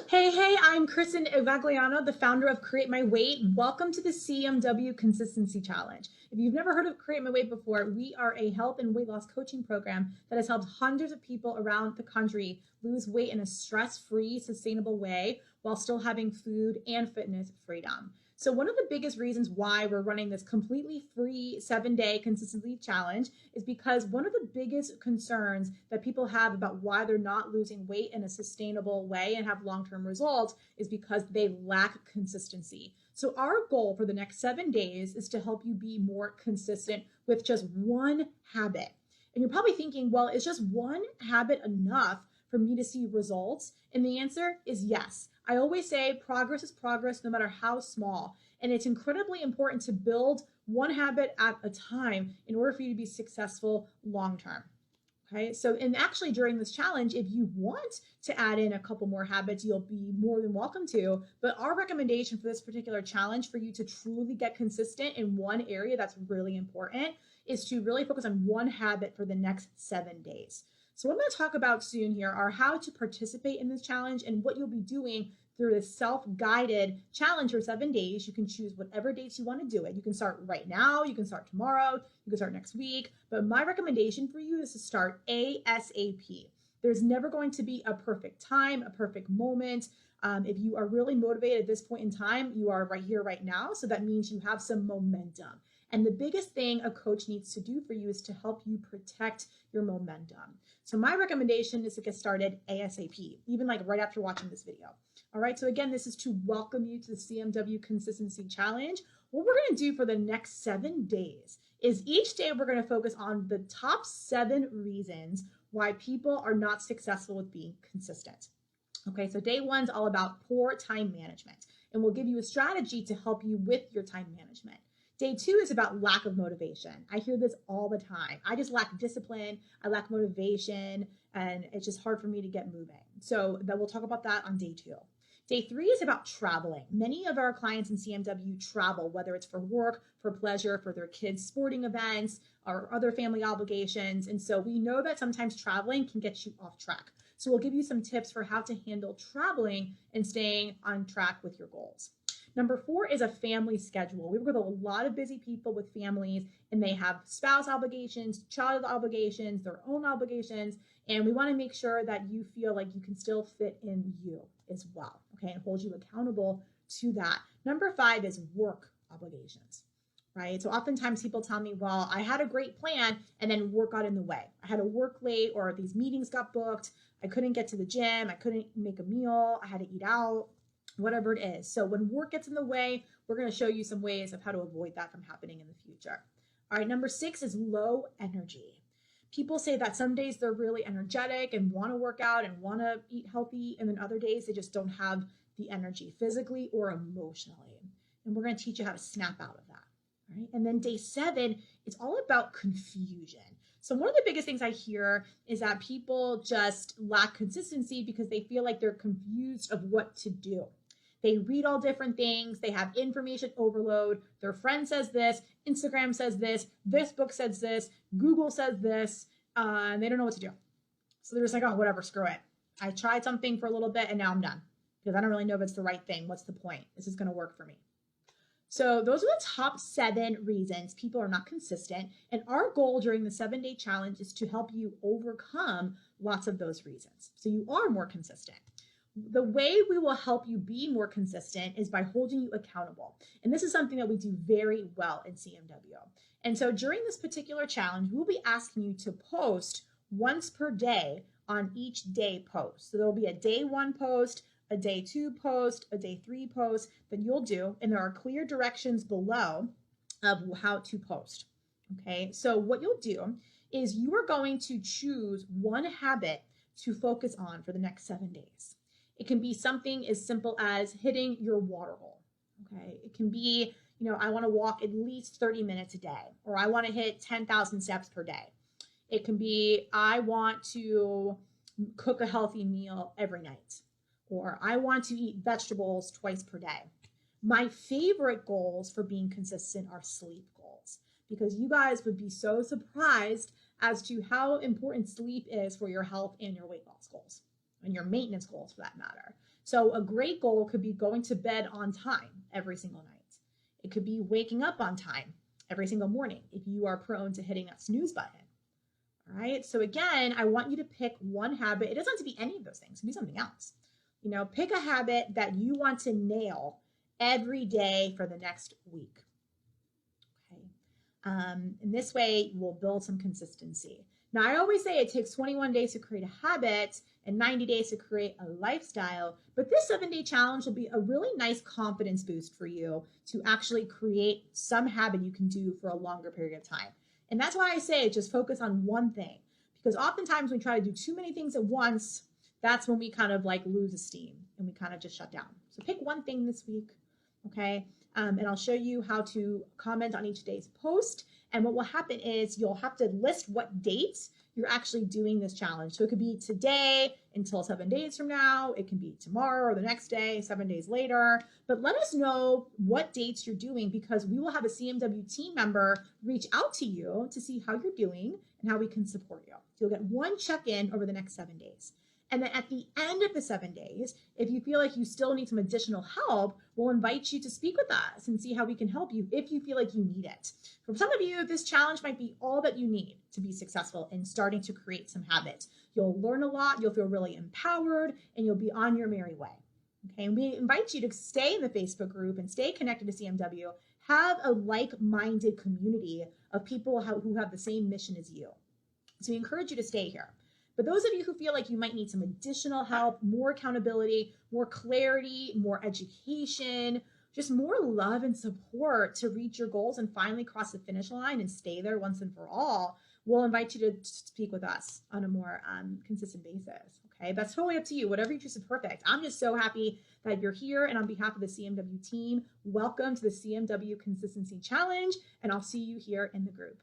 Hey, I'm Kristen Evagliano, the founder of Create My Weight. Welcome to the CMW Consistency Challenge. If you've never heard of Create My Weight before, we are a health and weight loss coaching program that has helped hundreds of people around the country lose weight in a stress-free, sustainable way while still having food and fitness freedom. So one of the biggest reasons why we're running this completely free 7-day consistency challenge is because one of the biggest concerns that people have about why they're not losing weight in a sustainable way and have long-term results is because they lack consistency. So our goal for the next 7 days is to help you be more consistent with just one habit. And you're probably thinking, well, is just one habit enough for me to see results? And the answer is yes. I always say progress is progress no matter how small. And it's incredibly important to build one habit at a time in order for you to be successful long term. Okay, so and actually during this challenge, if you want to add in a couple more habits, you'll be more than welcome to. But our recommendation for this particular challenge for you to truly get consistent in one area that's really important is to really focus on one habit for the next 7 days. So what I'm going to talk about soon here are how to participate in this challenge and what you'll be doing through this self-guided challenge for 7 days. You can choose whatever dates you want to do it. You can start right now, you can start tomorrow, you can start next week, but my recommendation for you is to start ASAP. There's never going to be a perfect time, a perfect moment. If you are really motivated at this point in time, you are right here, right now. So that means you have some momentum. And the biggest thing a coach needs to do for you is to help you protect your momentum. So my recommendation is to get started ASAP, even like right after watching this video. All right, so again, this is to welcome you to the CMW Consistency Challenge. What we're gonna do for the next 7 days is each day we're gonna focus on the top 7 reasons why people are not successful with being consistent. Okay, so day one's all about poor time management, and we'll give you a strategy to help you with your time management. Day 2 is about lack of motivation. I hear this all the time. I just lack discipline, I lack motivation, and it's just hard for me to get moving. So we'll talk about that on day 2. Day 3 is about traveling. Many of our clients in CMW travel, whether it's for work, for pleasure, for their kids' sporting events, or other family obligations. And so we know that sometimes traveling can get you off track. So we'll give you some tips for how to handle traveling and staying on track with your goals. Number 4 is a family schedule. We work with a lot of busy people with families, and they have spouse obligations, child obligations, their own obligations, and we want to make sure that you feel like you can still fit in you as well, okay, and hold you accountable to that. Number 5 is work obligations, right? So oftentimes people tell me, well, I had a great plan and then work got in the way. I had to work late, or these meetings got booked. I couldn't get to the gym. I couldn't make a meal. I had to eat out, whatever it is. So when work gets in the way, we're going to show you some ways of how to avoid that from happening in the future. All right, number 6 is low energy. People say that some days they're really energetic and want to work out and want to eat healthy, and then other days they just don't have the energy physically or emotionally. And we're going to teach you how to snap out of that. All right, and then day 7, it's all about confusion. So one of the biggest things I hear is that people just lack consistency because they feel like they're confused of what to do. They read all different things. They have information overload. Their friend says this, Instagram says this book says this, Google says this, and they don't know what to do. So they're just like, oh, whatever, screw it. I tried something for a little bit and now I'm done because I don't really know if it's the right thing. What's the point? This is going to work for me. So those are the top 7 reasons people are not consistent. And our goal during the 7-day challenge is to help you overcome lots of those reasons so you are more consistent. The way we will help you be more consistent is by holding you accountable. And this is something that we do very well in CMW. And so during this particular challenge, we'll be asking you to post once per day on each day post. So there'll be a day 1 post, a day 2 post, a day 3 post that you'll do. And there are clear directions below of how to post. Okay, so what you'll do is you are going to choose one habit to focus on for the next 7 days. It can be something as simple as hitting your water hole, okay? It can be, I want to walk at least 30 minutes a day, or I want to hit 10,000 steps per day. It can be, I want to cook a healthy meal every night, or I want to eat vegetables twice per day. My favorite goals for being consistent are sleep goals, because you guys would be so surprised as to how important sleep is for your health and your weight loss goals. and your maintenance goals for that matter. So a great goal could be going to bed on time every single night. It could be waking up on time every single morning if you are prone to hitting that snooze button. All right. So again, I want you to pick one habit. It doesn't have to be any of those things. It can be something else. Pick a habit that you want to nail every day for the next week. Okay. In this way, you will build some consistency. Now, I always say it takes 21 days to create a habit and 90 days to create a lifestyle, but this 7-day challenge will be a really nice confidence boost for you to actually create some habit you can do for a longer period of time. And that's why I say just focus on one thing, because oftentimes when we try to do too many things at once, that's when we kind of like lose esteem and we kind of just shut down. So pick one thing this week, okay? And I'll show you how to comment on each day's post. And what will happen is you'll have to list what dates you're actually doing this challenge. So it could be today until 7 days from now. It can be tomorrow or the next day, 7 days later. But let us know what dates you're doing, because we will have a CMW team member reach out to you to see how you're doing and how we can support you. So you'll get one check-in over the next 7 days. And then at the end of the 7 days, if you feel like you still need some additional help, we'll invite you to speak with us and see how we can help you if you feel like you need it. For some of you, this challenge might be all that you need to be successful in starting to create some habits. You'll learn a lot, you'll feel really empowered, and you'll be on your merry way. Okay, and we invite you to stay in the Facebook group and stay connected to CMW. Have a like-minded community of people who have the same mission as you. So we encourage you to stay here. But those of you who feel like you might need some additional help, more accountability, more clarity, more education, just more love and support to reach your goals and finally cross the finish line and stay there once and for all, we'll invite you to speak with us on a more consistent basis. Okay, that's totally up to you. Whatever you choose is perfect. I'm just so happy that you're here. And on behalf of the CMW team, welcome to the CMW Consistency Challenge. And I'll see you here in the group.